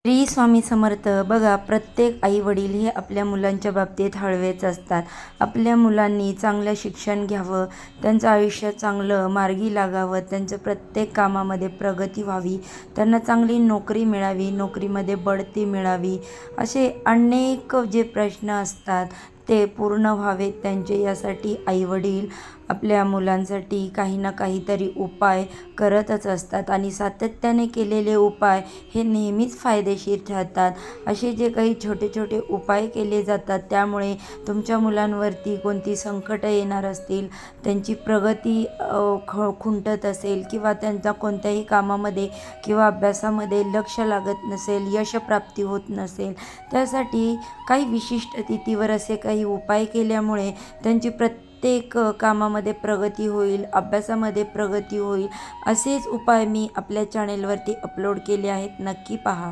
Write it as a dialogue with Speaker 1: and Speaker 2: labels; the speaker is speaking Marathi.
Speaker 1: श्री स्वामी समर्थ. बघा, प्रत्येक आई-वडील हे आपल्या मुलांच्या बाबतीत हळवेच असतात. आपल्या मुलांनी चांगलं शिक्षण घ्यावं, त्यांचं आयुष्य चांगलं मार्गी लागावं, त्यांचं प्रत्येक कामामध्ये प्रगती व्हावी, त्यांना चांगली नोकरी मिळावी, नोकरीमध्ये बढती मिळावी, असे अनेक जे प्रश्न असतात ते पूर्ण व्हावेत त्यांचे. यासाठी आई-वडील आपल्या मुलांसाठी काही ना काहीतरी उपाय करतच असतात आणि सातत्याने केलेले उपाय हे नेहमीच फायदेशीर ठरतात. असे जे काही छोटे छोटे उपाय केले जातात त्यामुळे तुमच्या मुलांवरती कोणती संकटं येणार असतील, त्यांची प्रगती खुंटत असेल किंवा त्यांचा कोणत्याही कामामध्ये किंवा अभ्यासामध्ये लक्ष लागत नसेल, यशप्राप्ती होत नसेल, त्यासाठी काही विशिष्ट तिथीवर असे काही उपाय केल्यामुळे त्यांची प्रत्येक कामामध्ये प्रगती होईल, अभ्यासामध्ये प्रगती होईल. असेच उपाय मी आपल्या चॅनेलवरती अपलोड केले आहेत, नक्की पहा.